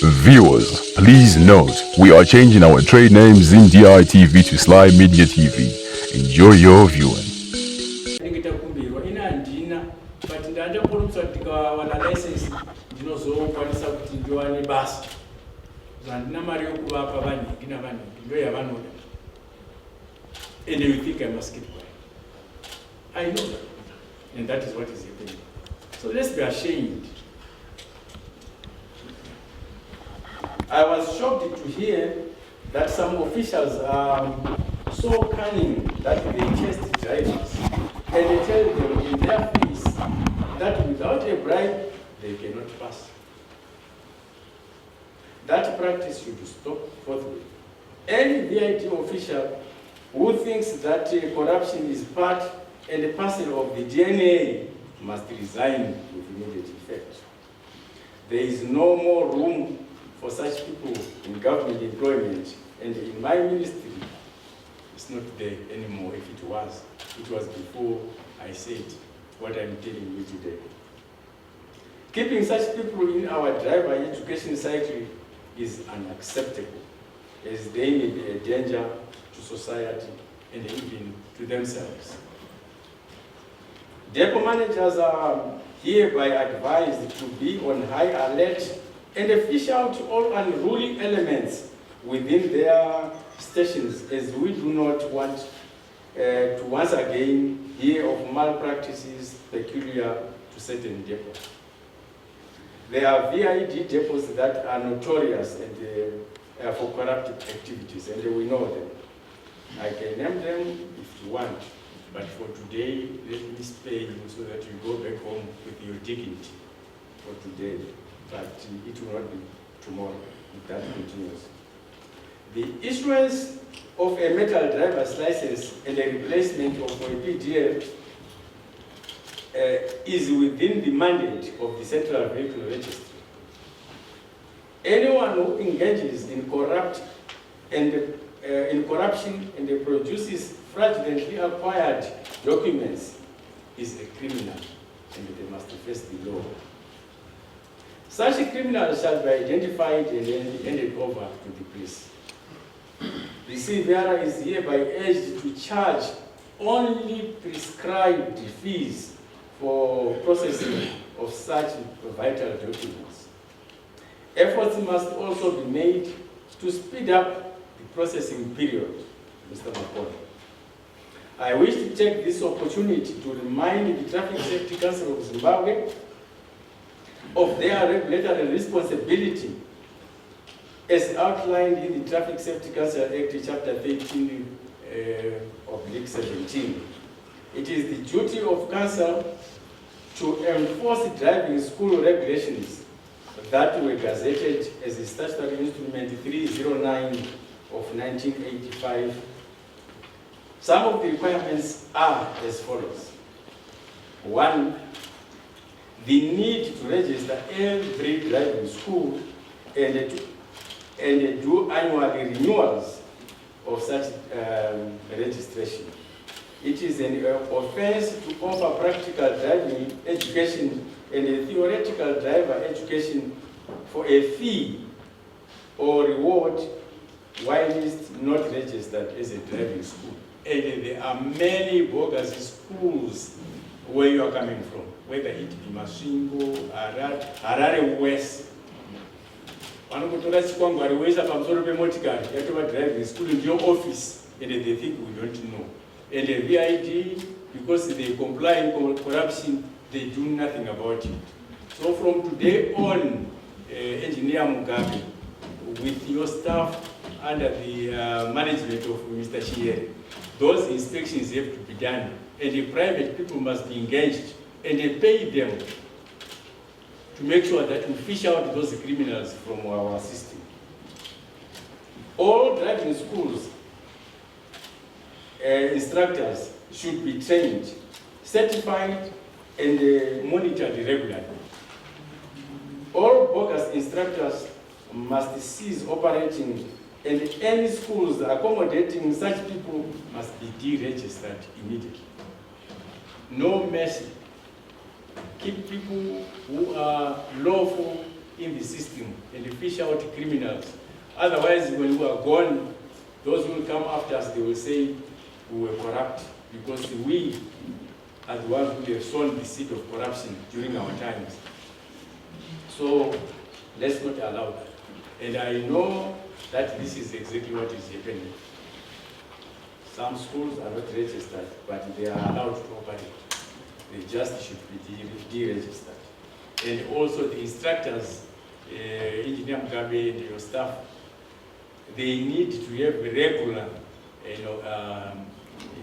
Viewers, please note, we are changing our trade names in DITV to Sly Media TV. Enjoy your viewing. Ningitakumbirwa ina ndina but ndanda polumsa wana license ndinozokwanisa kuti ndiwane basa zvandina mari yokuvapa vanhingi navanhingi ndo yavanoda and you think I must keep quiet. I know that, and that is what is happening. So let's be ashamed. I was shocked to hear that some officials are so cunning that they test drivers and they tell them in their face that without a bribe, they cannot pass. That practice should stop forthwith. Any VIT official who thinks that corruption is part and parcel of the DNA must resign with immediate effect. There is no more room for such people in government employment, and in my ministry, it's not there anymore. If it was before I said what I'm telling you today. Keeping such people in our driver education cycle is unacceptable, as they may be a danger to society and even to themselves. Depot managers are hereby advised to be on high alert and fish out all unruly elements within their stations, as we do not want to once again hear of malpractices peculiar to certain depots. There are VID depots that are notorious and for corrupt activities, and we know them. I can name them if you want, but for today, let me spare you so that you go back home with your dignity for today. But it will not be tomorrow if that continues. The issuance of a metal driver's license and a replacement of a PDL is within the mandate of the Central Vehicle Registry. Anyone who engages in corruption and produces fraudulently acquired documents is a criminal, and they must face the law. Such criminals shall be identified and handed over to the police. The CVR is hereby urged to charge only prescribed fees for processing of such vital documents. Efforts must also be made to speed up the processing period, Mr. Makone. I wish to take this opportunity to remind the Traffic Safety Council of Zimbabwe of their regulatory responsibility as outlined in the Traffic Safety Council Act, Chapter 13, oblique 17. It is the duty of Council to enforce driving school regulations that were gazetted as the statutory instrument 309 of 1985. Some of the requirements are as follows. 1, the need to register every driving school and do annual renewals of such registration. It is an offense to offer practical driving education and a theoretical driver education for a fee or reward whilst not registered as a driving school. And there are many bogus schools where you are coming from, whether it be Masvingo, Harare West. Vanokutora chikwangwari voisa pamusoro pemotikari yatova driving school in your office, and they think we don't know. And the VID, because they comply in corruption, they do nothing about it. So from today on, Engineer Mugabe, with your staff under the management of Mr. Chiere, those inspections have to be done, and the private people must be engaged, and they pay them to make sure that we fish out those criminals from our system. All driving schools instructors should be trained, certified, and monitored regularly. All bogus instructors must cease operating, and any schools accommodating such people must be deregistered immediately. No mercy. Keep people who are lawful in the system and fish out criminals. Otherwise, when we are gone, those who will come after us, they will say we were corrupt, because we are the ones who have sown the seed of corruption during our times. So let's not allow that. And I know that this is exactly what is happening. Some schools are not registered, but they are allowed to operate. They just should be deregistered. And also the instructors, Engineer Mugabe and your staff, they need to have regular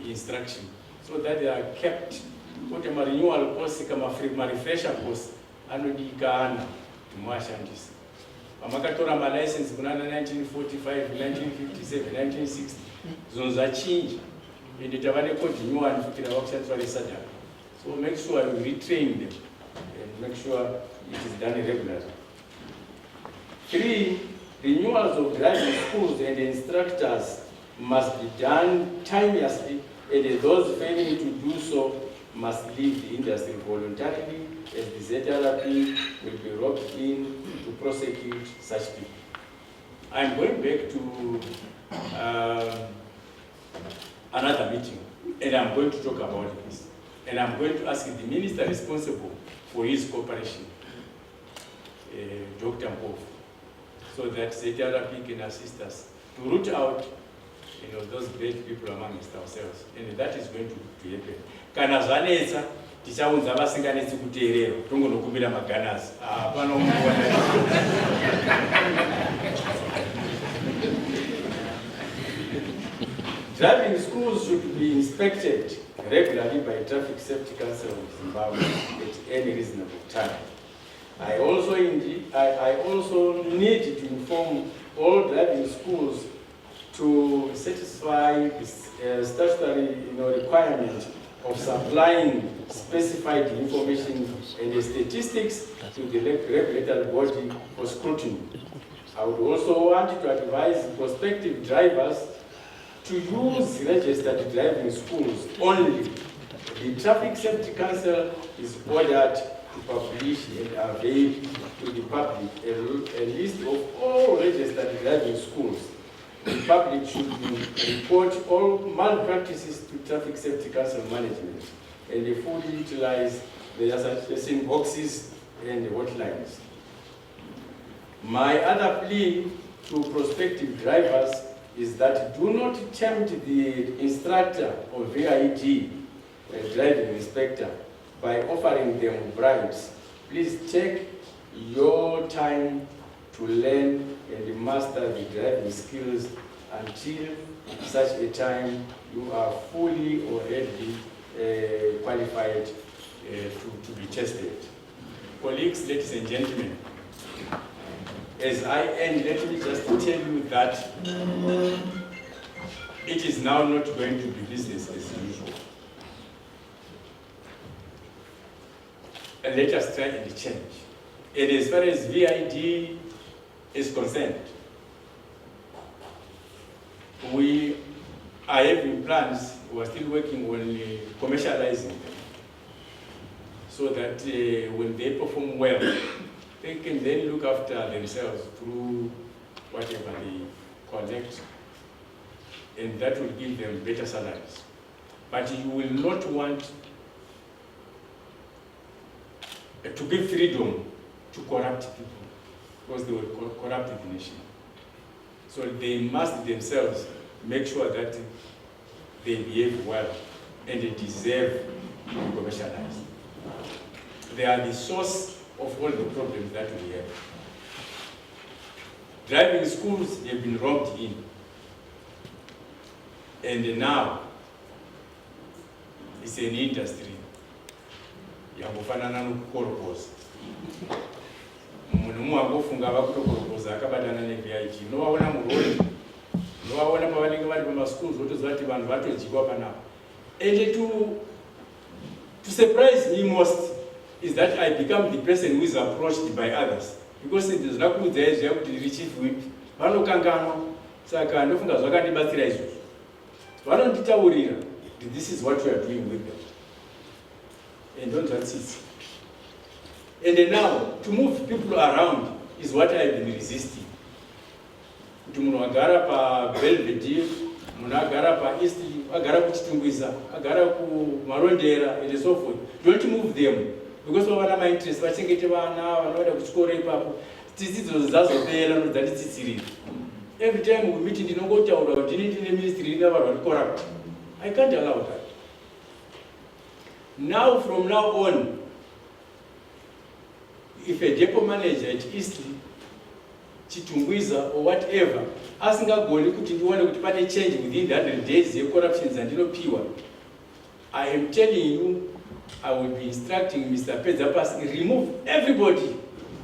instruction so that they are kept. What a renewal course, a refresher course, anodikana to Mwashandis. Amakatora my license in 1945, 1957, 1960. Zonza change. And the Tavane continue and Fukina Central Sadaka. So make sure you retrain them and make sure it is done regularly. 3, renewals of driving schools and instructors must be done timeously, and those failing to do so must leave the industry voluntarily, as the ZRP will be roped in to prosecute such people. I'm going back to another meeting, and I'm going to talk about this. And I'm going to ask the minister responsible for his cooperation, Dr. Mpofu, so that ZRP can assist us to root out those great people amongst ourselves. And that is going to happen. Kana zvanetsa tichaunza vasinganetsi kuteerera tongonokumbira maganazi hapana Driving schools should be inspected regularly by Traffic Safety Council of Zimbabwe at any reasonable time. I also need to inform all driving schools to satisfy the statutory requirement of supplying specified information and the statistics to the regulatory body for scrutiny. I would also want to advise prospective drivers to use registered driving schools only. The Traffic Safety Council is ordered to publish and avail to the public a list of all registered driving schools. The public should report all malpractices to Traffic Safety Council management, and they fully utilize the assessing boxes and the hotlines. My other plea to prospective drivers is that do not tempt the instructor or VID, driving inspector, by offering them bribes. Please take your time to learn and master the driving skills until such a time you are fully already qualified to be tested. Colleagues, ladies and gentlemen, as I end, let me just tell you that it is now not going to be business as usual. And let us try and change. And as far as VID is concerned, we are having plans, we are still working on commercializing them, so that when they perform well, they can then look after themselves through whatever they collect, and that will give them better salaries. But you will not want to give freedom to corrupt people, because they will corrupt the nation. So they must themselves make sure that they behave well and they deserve to be commercialized. They are the source of all the problems that we have. Driving schools have been roped in, and now it's an industry. Yangofanana nokukorokoza. Munhu wangofunga vakutokorokoza akabatana neVIT. Unovaona murori, unovaona pavanenge vari pamaschools wotoziva kuti vanhu vatojikwa panapa. And to surprise me most is that I become the person who is approached by others, because it is not good there kuti ndiri chief whip vanokanganwa, saka ndofunga zvakandibatsira izvozvo. Vanonditaurira that this is what we are doing with them, and don't it. And now to move people around is what I've been resisting. Kuti munhu agara paBelvedere, munhu agara paEastleigh, agara kuChitungwiza, agara kuMarondera, and so forth. Don't move them, because vana mainterest, vachengete vana, vanoenda kuchikoro ipapo, dzidzo dzazopera nodzatitsidzirira. Every time we meet ndinongotaura kuti ndine ministry ina vanhu varikorapa. I can't allow that. Now, from now on, if a depot manager at Eastleigh, Chitungwiza or whatever, asingagoni kuti ndione kuti pane change within the 100 days yecorruptions andinopiwa, I am telling you, I will be instructing Mr. Pedzapas to remove everybody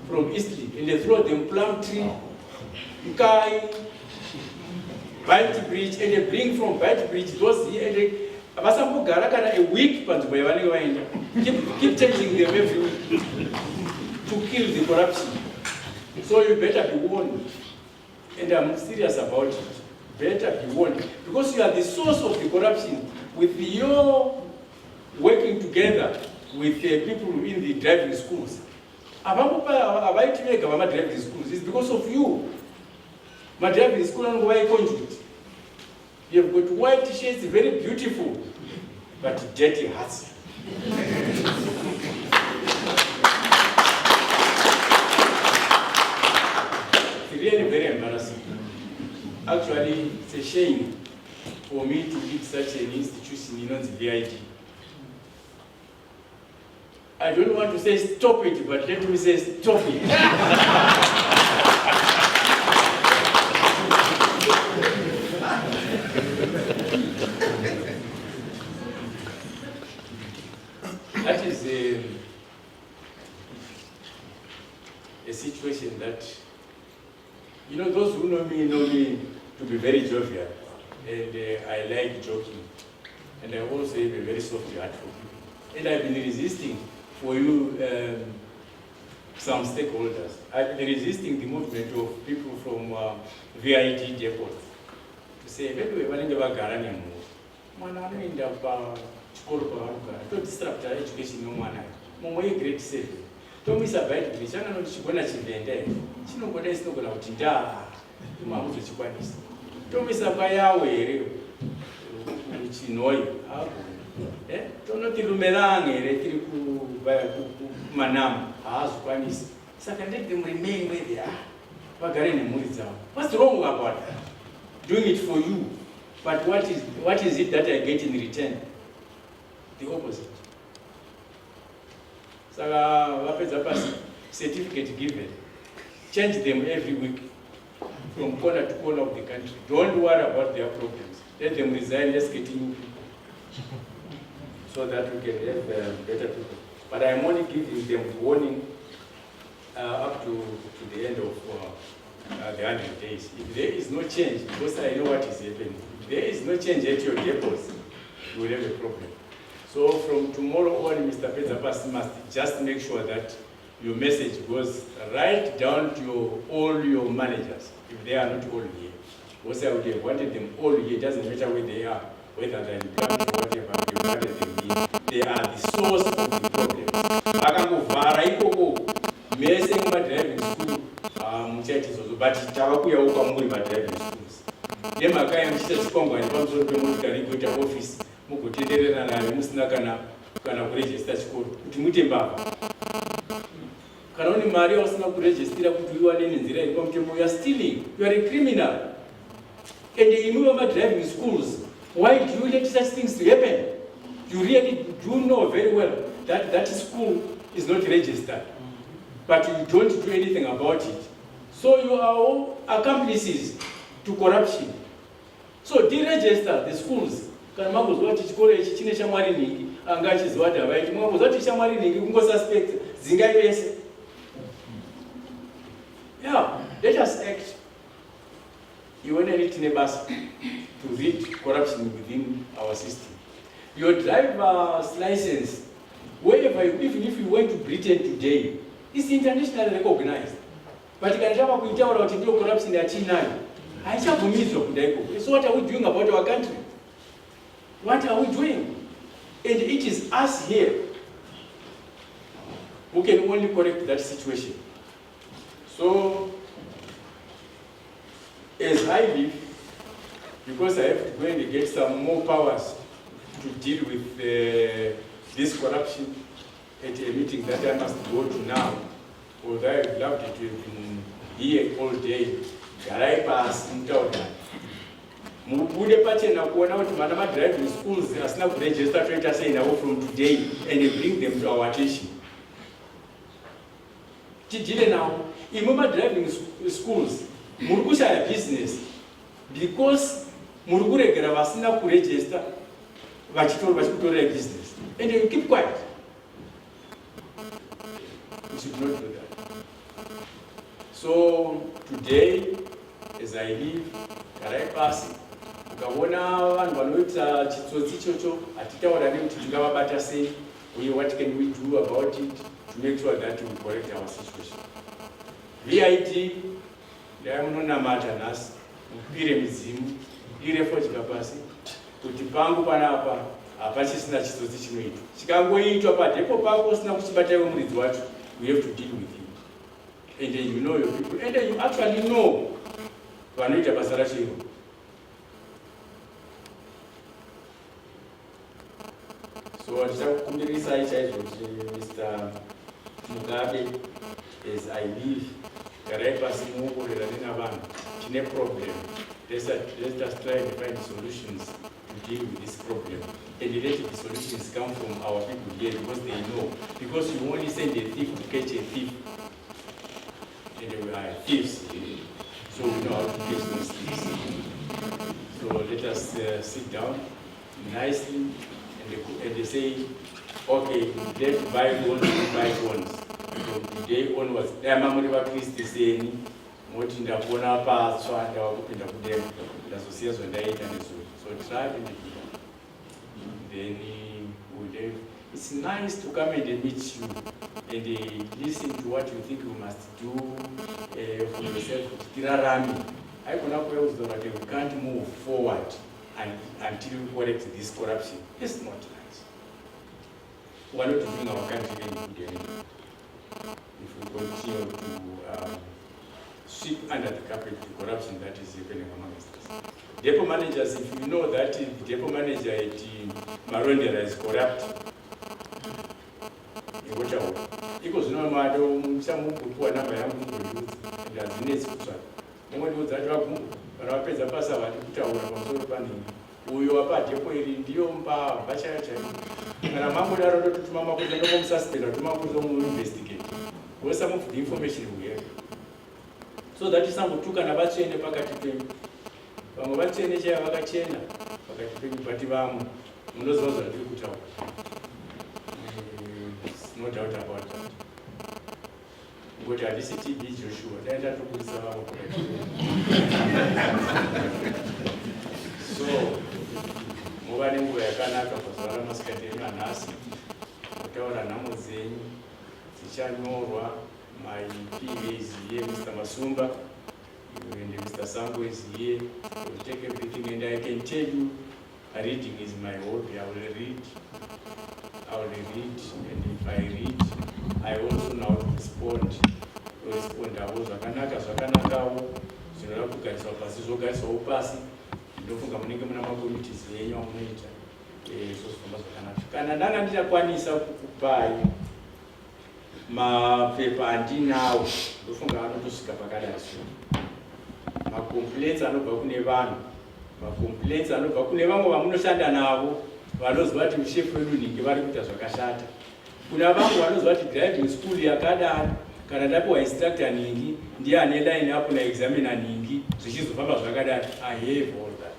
from Eastleigh and they throw them Plumtree, Mkai, Bight Bridge, and they bring from Bight Bridge those here and they a week, but keep changing them every week to kill the corruption. So you better be warned. And I'm serious about it. Better be warned. Because you are the source of the corruption with your working together with the people in the driving schools. Driving schools. It's because of you. My driving school and why conduit. You have got white shades, very beautiful, but dirty hearts. It's really very embarrassing. Actually, it's a shame for me to lead such an institution, the VID. I don't want to say stop it, but let me say stop it. That is a situation that, those who know me to be very jovial, and I like joking, and I also have a very soft heart for people. And I've been resisting for you, some stakeholders. I've been resisting the movement of people from VID depots to say, maybe we're going to have a garden. To disrupt our education no one. Momo grade 7. To miss a bad bridge, I don't know she gonna chivende. She no gonna is no gonna tinda. To mamuzo chikwanis. To miss a baya way. Chinoi. To not ilumelang electric manam. As kwanis. So can let them remain where they are. What's wrong about that? Doing it for you. But what is it that I get in return? The opposite. So, certificate given. Change them every week from corner to corner of the country. Don't worry about their problems. Let them resign, let's get new people. So that we can have better people. But I'm only giving them warning up to the end of the 100 days. If there is no change, because I know what is happening, if there is no change at your depots, you will have a problem. So from tomorrow on, Mr. Pedzapas must just make sure that your message goes right down to all your managers, if they are not all here. Because I would have wanted them all here, it doesn't matter where they are, whether they're in Plumtree or whatever, you wanted them here. They are the source of the problems. Akangovhara ikoko, mese mumadriving school, muchaitizozo, but tavakuya uka muri madriving schools. Nemakaya muchita chikwangwani pamusoro pemotokari kuita office, mugotenderera nayo musina kana kurejista chikoro, kuti muite mbavha. Kana une mari usina kurejistira kuti uwane nenzira iri pamutemo, you are stealing, you are a criminal. And in your driving schools, why do you let such things to happen? You really do know very well that that school is not registered, but you don't do anything about it. So you are all accomplices to corruption. So deregister the schools. Kana mangozwa kuti chikoro ichi chine shamwari ningi, anga achizwa kuti havaiti. Mangozwa kuti shamwari ningi kungosuspect zingai vese. Yeah, let us act. You want to bus to read corruption within our system. Your driver's license, wherever, even if you went to Britain today, is internationally recognized. But you can never tell about the corruption in China. I shall So what are we doing about our country? What are we doing? And it is us here who can only correct that situation. So, as I live, because I have to go and get some more powers to deal with this corruption at a meeting that I must go to now, although I would love to have been here all day, garai pasi mutaura. Mubude pachena kuona kuti vana madriving schools asina kuregister toita sei navo from today and bring them to our attention. Tidile now, imwe madriving schools, muri kushaya business because muri kuregera vasina kuregister vachikutorera business. And you keep quiet. You should not do that. So today, as I leave, garai pasi, ukaona vanhu vanoita chitsotsi ichocho hatitaura nekuti tingavabata sei, uye what can we do about it to make sure that we correct our situation. VIT ndai munonamata nhasi, mupire midzimu, irefodya pasi kuti pangu panapa hapachisina chitsotsi chinoitwa. Chikangoitwa padhepo pako usina kuchibata iwe muridzi wacho, we have to deal with you. And then you know your people, and then you actually know vanoita basa racho iro. So ndichakukumbirisai chaizvo kuti Mr. Mugabe, as I leave, garai pasi muongorerane navanhu, tine problem. Let us try and find solutions to deal with this problem. And let the solutions come from our people here because they know. Because you only send a thief to catch a thief. And we are thieves, so we know how to catch those thieves. So let us sit down nicely and they say, okay, let's buy bonds, buy bonds. From today onwards, mamuri vaKristu seni, moti ndapona patsva ndavakupinda kudenga, ndazosiya zvandaita nezuro. So try and do that. Then it's nice to come and meet you and listen to what you think you must do for yourself. I we can't move forward until we correct this corruption. It's not nice. We are not doing our country any good anymore if we continue to sweep under the carpet the corruption that is happening amongst us. Depot managers, if you know that the depot manager at Marondera is corrupt, you watch out. Because no matter some who are not by and as the next one. Nobody was at Rabu, but I pay the Passa to tell what we were part of Diomba, Bachacha, and a mamma to Mamma with a home suspect or to Mamma who investigate. Where's some of the information we have? So that is some who took an abachi in the packet. Vamuvachene chaya vakachena pakati pekubati vamwe munoziva zvandiri kutaura. No doubt about that. Ngoti handisi TB Joshua, dai ndatokurisa vamwe pakati. So muva nenguva yakanaka pazuva ramasikati enyu anhasi, kutaura nhamo dzenyu dzichanyorwa. My PA is here, Mr. Masumba. And Mr. Sango is here, I will take everything, and I can tell you, reading is my hobby. I will read, and if I read, I also know how to respond. I was Zvakanakawo, zvinoda kugariswa pasi, zvogariswawo pasi, ndofunga munenge muna makomitis enyu amunoita, zvozvifamba zvakanaka. Kana ndanga ndichakwanisa kukupai mapepa andinawo, ndofunga anotosvika pakadai so. Complaints anobva kune vanhu, complaints anobva kune vamwe vamunoshanda navo vanoziva kuti mushefu wedu ningi vari kuita zvakashata. Kuna vamwe vanoziva kuti driving school yakadaro kana ndapiwa instructor ningi ndiye ane line up naexaminer ningi zvichizofamba zvakadaro. I have all that.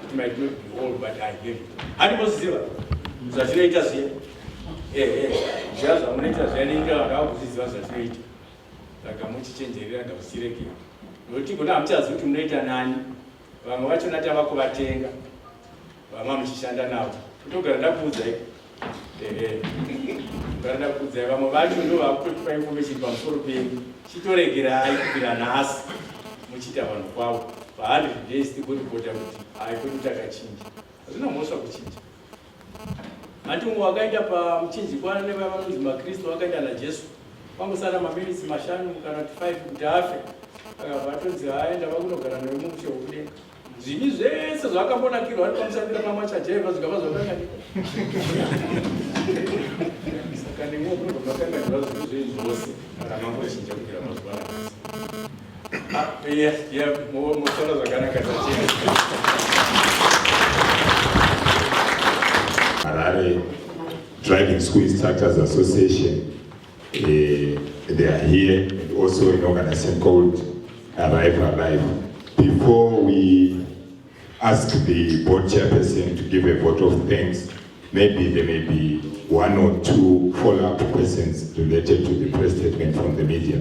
It might not be all, but I have it. Handimboziva zvazvinoita zviye zviya zvamunoita zviyaningira vanhu vakuziziva zvazvinoita, saka muchichenjerera ndakuchirekera. Nokuti kuna hamuchazivi kuti munoita nani, vamwe vachona tavakuvatenga, vamwe muchishanda navo. Kutogara ndakuudzai, kugara ndakuudzai, vamwe vacho ndo vakutotipa information pamusoro penyu, chitoregerai kubvira nhasi muchiita vanhu kwavo. Pa 100 days tikuripota kuti haikoni takachinja. Zvinomhosva kuchinja. Mati umwe wakaenda pamuchinjikwana nevavanonzi maKristu wakaenda naJesu, pangosara maminitsi mashanu kana 5 kuti afe vatonzi aenda vakunogara naye mumushe wekudenga. Zvinyi zvese zvakambonakirwa ari pamusandira pamachajaiva zvikava zvakanganyika. Saka nemwe kunobva makanganirwa zvinhu zveizvose ramangochinja kukira mazuva anasi. Motaura zvakanaka tachena. Harare Driving School Instructors Association, they are here, and also an organization called Arrive. Before we ask the board chairperson to give a vote of thanks, maybe there may be 1 or 2 follow-up questions related to the press statement from the media.